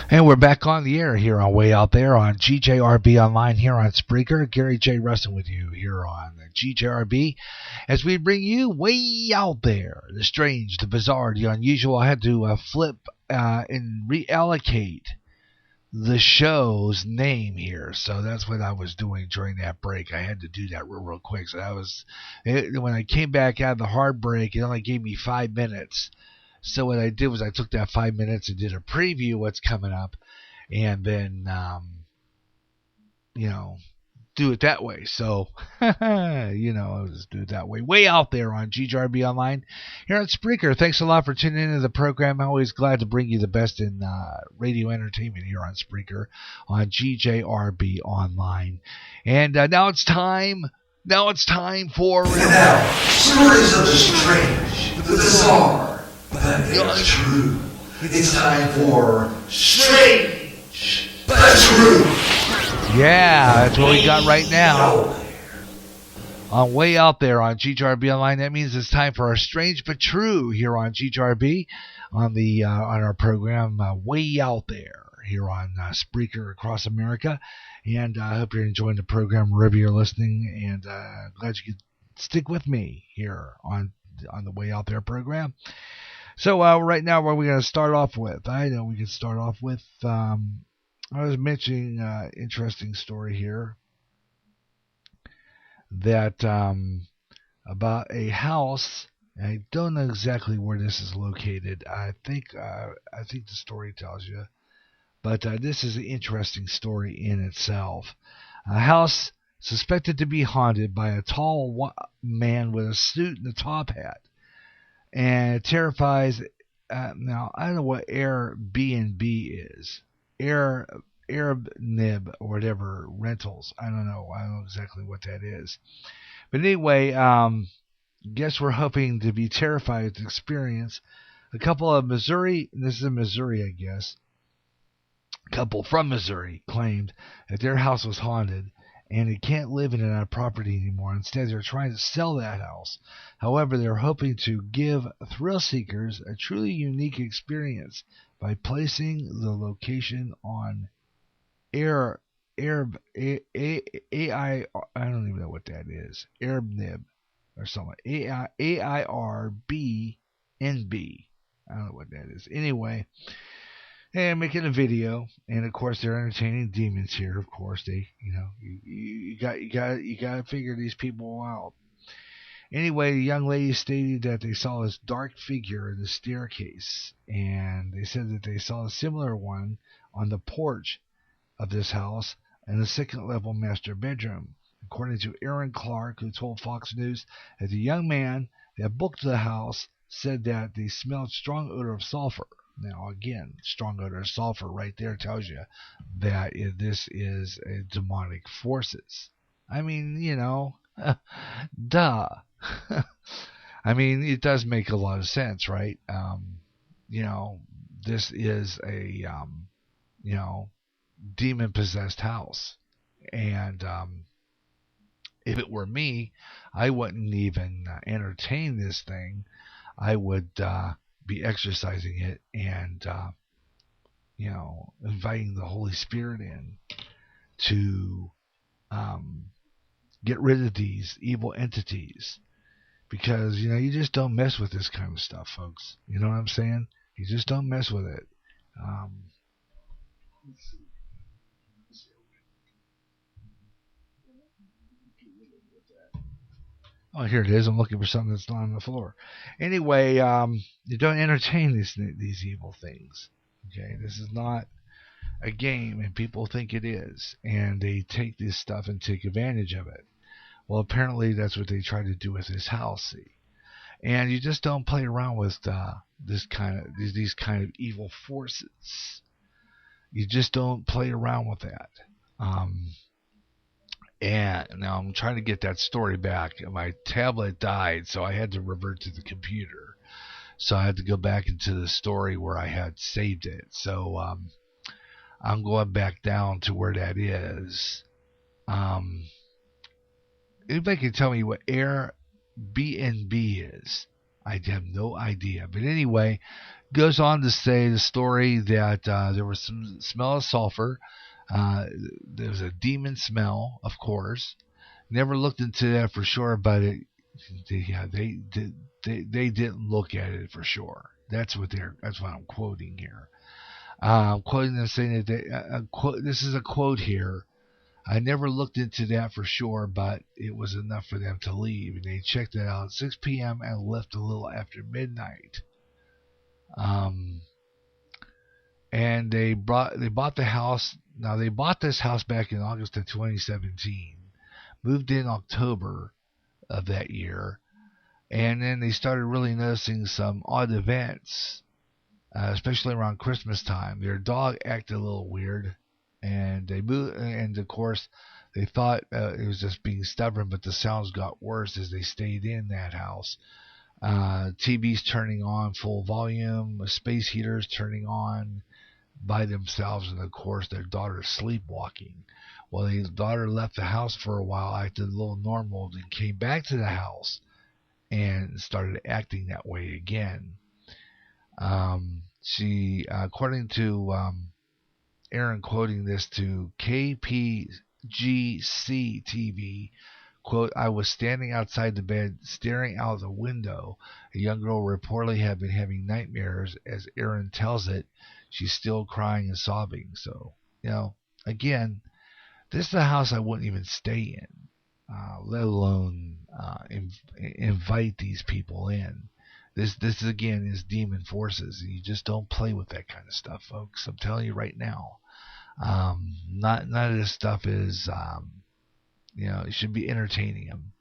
And we're back on the air here on Way Out There on GJRB Online here on Spreaker. Gary J. Rustin with you here on GJRB as we bring you Way Out There. The strange, the bizarre, the unusual. I had to flip and reallocate the show's name here. So that's what I was doing during that break. I had to do that real quick. So that was when I came back out of the hard break, it only gave me 5 minutes. So what I did was I took that 5 minutes and did a preview of what's coming up, and then, do it that way. So, I'll just do it that way. Way Out There on GJRB Online here on Spreaker. Thanks a lot for tuning into the program. I'm always glad to bring you the best in radio entertainment here on Spreaker on GJRB Online. And now it's time. Now it's time for... And now, stories of the strange, the bizarre, but it's true. It's time for Strange but True. Yeah, that's what we got right now. On Way Out There on GJRB Online, that means it's time for our Strange but True here on GJRB on our program Way Out There here on Spreaker across America. And I hope you're enjoying the program wherever you're listening, and glad you could stick with me here on the Way Out There program. So right now, what are we going to start off with? I know we can start off with, I was mentioning an interesting story here that about a house. I don't know exactly where this is located. I think the story tells you, but this is an interesting story in itself. A house suspected to be haunted by a tall man with a suit and a top hat. And it terrifies. Now I don't know what Airbnb is. Arabnib or whatever rentals. I don't know exactly what that is. But anyway, guess we're hoping to be terrified with the experience. A couple of Missouri. This is in Missouri, I guess. A couple from Missouri claimed that their house was haunted, and they can't live in that property anymore. Instead, they're trying to sell that house. However, they're hoping to give thrill seekers a truly unique experience by placing the location on I don't even know what that is. Arabnib or something. AIRBNB. I don't know what that is. Anyway, and making a video, and of course they're entertaining demons here. Of course they, you got to figure these people out. Anyway, the young lady stated that they saw this dark figure in the staircase, and they said that they saw a similar one on the porch of this house in the second-level master bedroom. According to Aaron Clark, who told Fox News that the young man that booked the house said that they smelled strong odor of sulfur. Now, again, strong odor of sulfur right there tells you that this is demonic forces. I mean, duh. I mean, it does make a lot of sense, right? This is a, demon-possessed house. And if it were me, I wouldn't even entertain this thing. I would be exercising it and, inviting the Holy Spirit in to get rid of these evil entities. Because, you just don't mess with this kind of stuff, folks. You know what I'm saying? You just don't mess with it. Oh, here it is. I'm looking for something that's not on the floor. Anyway, you don't entertain these evil things. Okay, this is not a game, and people think it is, and they take this stuff and take advantage of it. Well, apparently that's what they try to do with this house. See, and you just don't play around with these kind of evil forces. You just don't play around with that. And now I'm trying to get that story back. My tablet died, so I had to revert to the computer. So I had to go back into the story where I had saved it. So I'm going back down to where that is. Anybody can tell me what Arabnib B&B is. I have no idea. But anyway, goes on to say the story that there was some smell of sulfur. There was a demon smell, of course. Never looked into that for sure, but they didn't look at it for sure. That's what I'm quoting here. I'm quoting them saying that this is a quote here. I never looked into that for sure, but it was enough for them to leave. And they checked it out at 6 p.m. and left a little after midnight. And they bought the house. Now, they bought this house back in August of 2017. Moved in October of that year. And then they started really noticing some odd events, especially around Christmas time. Their dog acted a little weird. And they moved, and of course, they thought it was just being stubborn, but the sounds got worse as they stayed in that house. TVs turning on full volume, space heaters turning on by themselves, and of course, their daughter sleepwalking. Well, the daughter left the house for a while, acted a little normal, then came back to the house and started acting that way again. She, according to Aaron quoting this to KPGC TV, quote, I was standing outside the bed staring out the window. A young girl reportedly had been having nightmares. As Aaron tells it, she's still crying and sobbing. So, again, this is a house I wouldn't even stay in, let alone invite these people in. This again is demon forces. You just don't play with that kind of stuff, folks. I'm telling you right now. None of this stuff is, it should be entertaining them.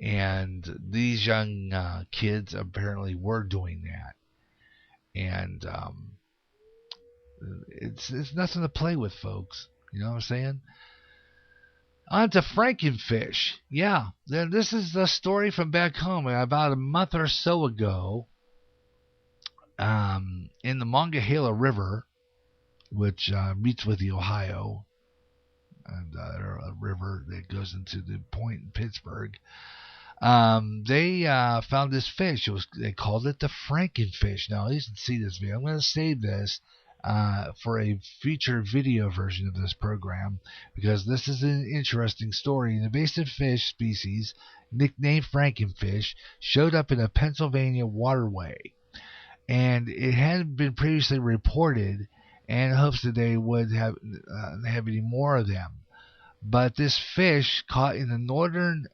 And these young kids apparently were doing that. And it's nothing to play with, folks. You know what I'm saying? On to Frankenfish. Yeah, this is the story from back home. About a month or so ago, in the Monongahela River, which meets with the Ohio, and a river that goes into the point in Pittsburgh, they found this fish. They called it the Frankenfish. Now, you can see this video. I'm going to save this for a future video version of this program, because this is an interesting story. An invasive fish species, nicknamed Frankenfish, showed up in a Pennsylvania waterway, and it hadn't been previously reported, and in hopes that they would have any more of them. But this fish caught in the northern,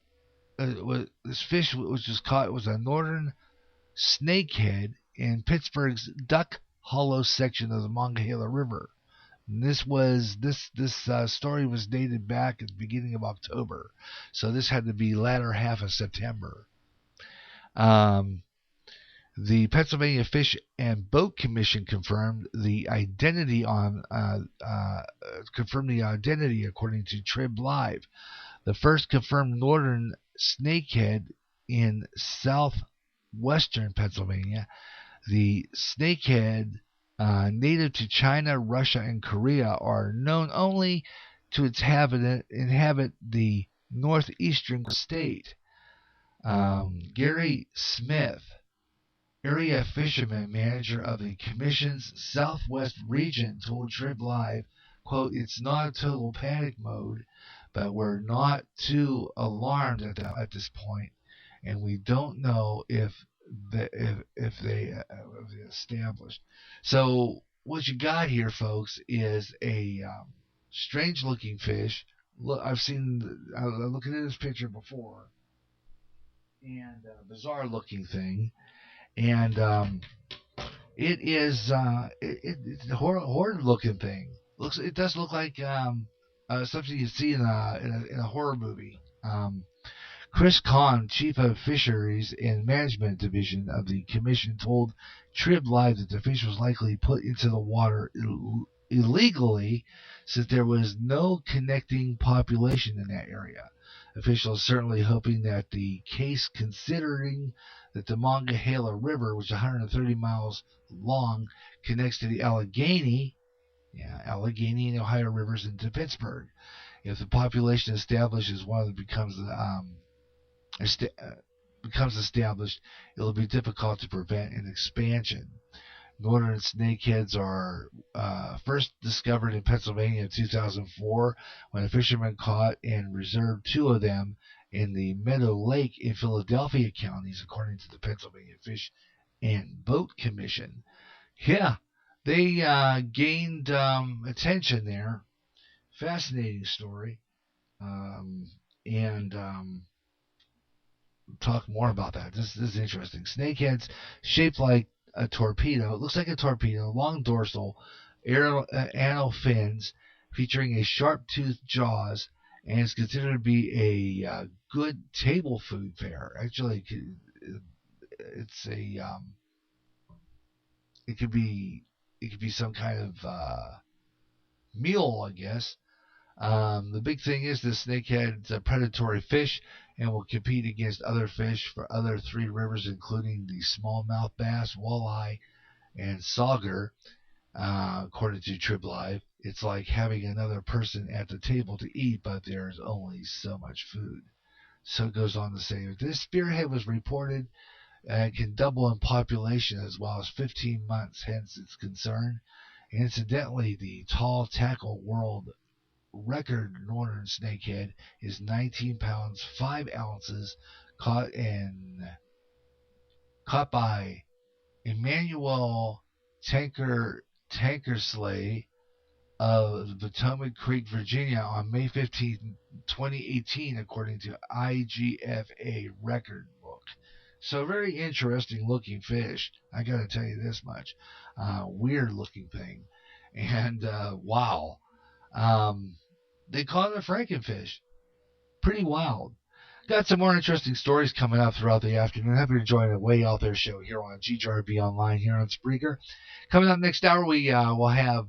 this fish was a northern snakehead in Pittsburgh's Duck Hollow section of the Monongahela River. And this story was dated back at the beginning of October, so this had to be latter half of September. The Pennsylvania Fish and Boat Commission confirmed the identity according to Trib Live. The first confirmed northern snakehead in southwestern Pennsylvania. The snakehead, native to China, Russia, and Korea, are known only to inhabit the northeastern state. Gary Smith, area fisherman manager of the Commission's Southwest region, told Trib Live, quote, it's not a total panic mode, but we're not too alarmed at this point, and we don't know if they established. So what you got here, folks, is a strange-looking fish. Look, I looked at this picture before, and a bizarre-looking thing, and it is it's a horror-looking thing. It does look like something you see in a horror movie. Chris Kahn, Chief of Fisheries and Management Division of the Commission, told Trib Live that the fish was likely put into the water illegally, since there was no connecting population in that area. Officials certainly hoping that the case, considering that the Monongahela River, which is 130 miles long, connects to the Allegheny and Ohio rivers into Pittsburgh. If the population establishes one of them becomes becomes established, it will be difficult to prevent an expansion. Northern snakeheads are first discovered in Pennsylvania in 2004 when a fisherman caught and reserved 2 of them in the Meadow Lake in Philadelphia counties, according to the Pennsylvania Fish and Boat Commission. Yeah, they gained attention there. Fascinating story. And talk more about that. This is interesting. Snakeheads shaped like a torpedo. It looks like a torpedo. Long dorsal, anal fins, featuring a sharp-toothed jaws, and is considered to be a good table food fare. Actually, it's a it could be some kind of meal, I guess. The big thing is the snakehead's a predatory fish and will compete against other fish for other 3 rivers, including the smallmouth bass, walleye, and sauger. According to TribLive, it's like having another person at the table to eat, but there's only so much food. So it goes on to say, this spearhead was reported and can double in population as well as 15 months, hence its concern. Incidentally, the tall tackle world record northern snakehead is 19 pounds 5 ounces, caught by Emmanuel Tankersley of Potomac Creek, Virginia on May 15, 2018, according to IGFA record book. So very interesting looking fish. I got to tell you this much. Weird looking thing. And wow. They call it a frankenfish. Pretty wild. Got some more interesting stories coming up throughout the afternoon. Hope you're enjoying the Way Out There show here on GJRB Online here on Spreaker. Coming up next hour, we will have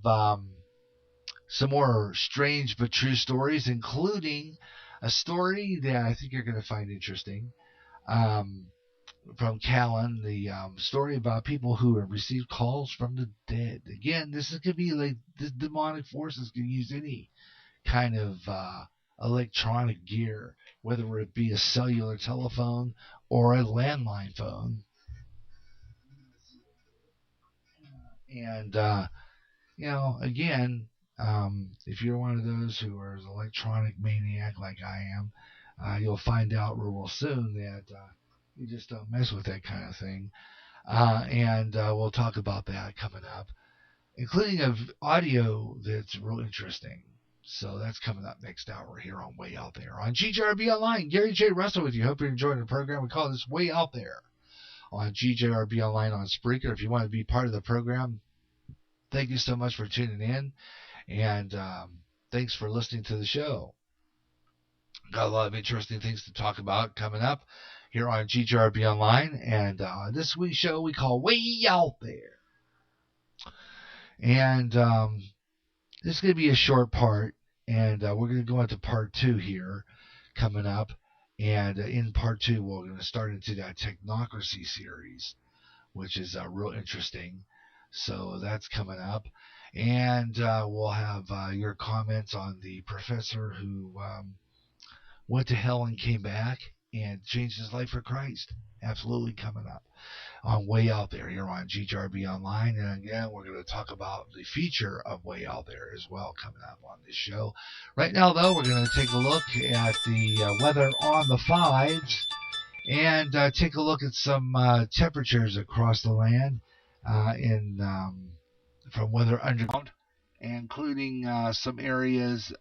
some more strange but true stories, including a story that I think you're going to find interesting from Callan, the story about people who have received calls from the dead. Again, this is going to be like the demonic forces can use any kind of electronic gear, whether it be a cellular telephone or a landline phone. And, again, if you're one of those who are an electronic maniac like I am, you'll find out real soon that you just don't mess with that kind of thing. And we'll talk about that coming up, including an audio that's real interesting. So that's coming up next hour here on Way Out There on GJRB Online. Gary J. Russell with you. Hope you're enjoying the program. We call this Way Out There on GJRB Online on Spreaker. If you want to be part of the program, thank you so much for tuning in. And thanks for listening to the show. Got a lot of interesting things to talk about coming up here on GJRB Online. And this week's show we call Way Out There. And this is going to be a short part, and we're going to go into part 2 here coming up. And in part 2, we're going to start into that Technocracy series, which is real interesting. So that's coming up. And we'll have your comments on the professor who went to hell and came back and changed his life for Christ. Absolutely coming up on Way Out There here on GJRB Online. And again, we're going to talk about the feature of Way Out There as well coming up on this show. Right now, though, we're going to take a look at the weather on the 5s and take a look at some temperatures across the land from Weather Underground, including some areas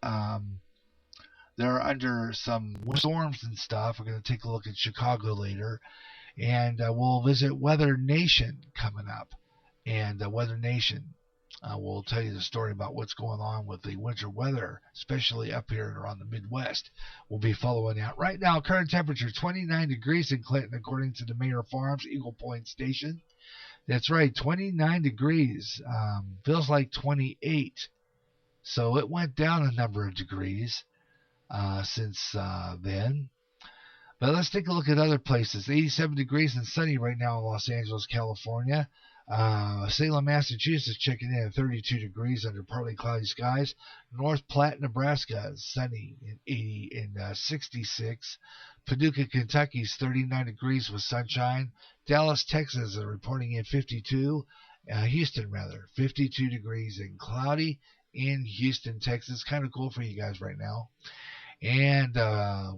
that are under some storms and stuff. We're going to take a look at Chicago later. And we'll visit Weather Nation coming up. And Weather Nation will tell you the story about what's going on with the winter weather, especially up here around the Midwest. We'll be following that. Right now, current temperature 29 degrees in Clinton, according to the Mayor Farms Eagle Point Station. That's right, 29 degrees. Feels like 28. So it went down a number of degrees since then. But let's take a look at other places. 87 degrees and sunny right now in Los Angeles, California. Salem, Massachusetts checking in at 32 degrees under partly cloudy skies. North Platte, Nebraska, sunny and 66. Paducah, Kentucky is 39 degrees with sunshine. Dallas, Texas is reporting in 52. Houston, 52 degrees and cloudy in Houston, Texas. Kind of cool for you guys right now. And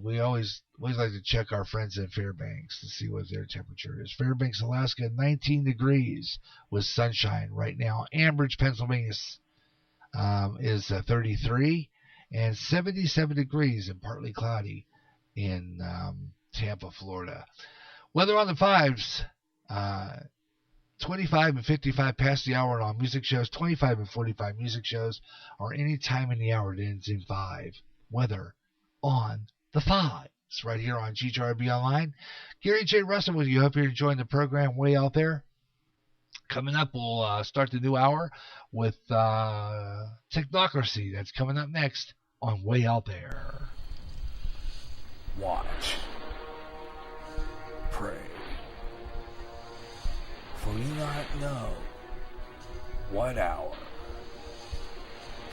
we always like to check our friends in Fairbanks to see what their temperature is. Fairbanks, Alaska, 19 degrees with sunshine right now. Ambridge, Pennsylvania is 33 and 77 degrees and partly cloudy in Tampa, Florida. Weather on the fives, 25 and 55 past the hour on music shows, 25 and 45 music shows, or any time in the hour that ends in 5. Weather on the fives, right here on GJRB Online. Gary J. Russell with you. Hope you're enjoying the program way out there. Coming up, we'll start the new hour with Technocracy. That's coming up next on Way Out There. Watch. Pray. For you not know what hour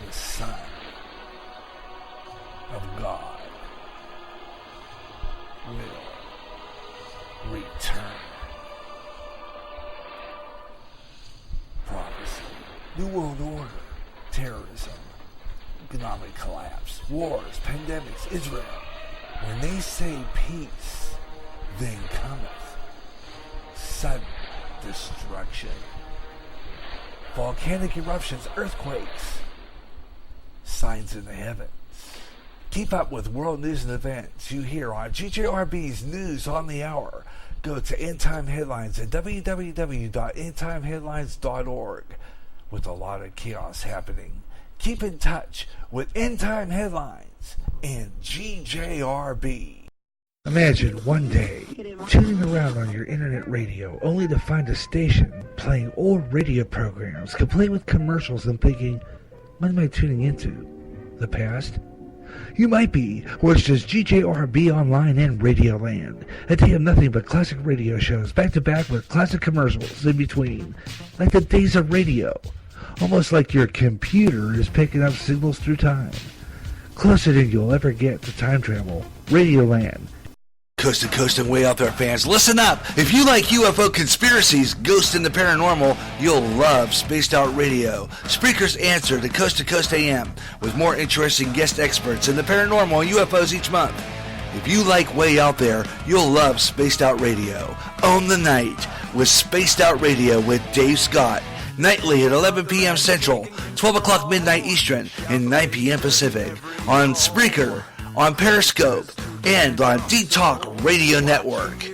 the Son of God will return. Prophecy, New World Order, terrorism, economic collapse, wars, pandemics, Israel. When they say peace, then cometh sudden destruction. Volcanic eruptions, earthquakes, signs in the heavens. Keep up with world news and events you hear on GJRB's News on the Hour. Go to End Time Headlines at www.endtimeheadlines.org. With a lot of chaos happening, keep in touch with End Time Headlines and GJRB. Imagine one day tuning around on your internet radio only to find a station playing old radio programs complete with commercials and thinking, what am I tuning into? The past? You might be, or it's just GJRB Online and Radio Land. A day of nothing but classic radio shows back to back with classic commercials in between. Like the days of radio. Almost like your computer is picking up signals through time. Closer than you'll ever get to time travel. Radio Land. Coast to coast and way out there fans, listen up! If you like UFO conspiracies, ghosts and the paranormal, you'll love Spaced Out Radio. Spreaker's answer to Coast AM, with more interesting guest experts in the paranormal and UFOs each month. If you like Way Out There, you'll love Spaced Out Radio. Own the night with Spaced Out Radio with Dave Scott. Nightly at 11 p.m. Central, 12 o'clock midnight Eastern, and 9 p.m. Pacific. On Spreaker, on Periscope, and on D-Talk Radio Network.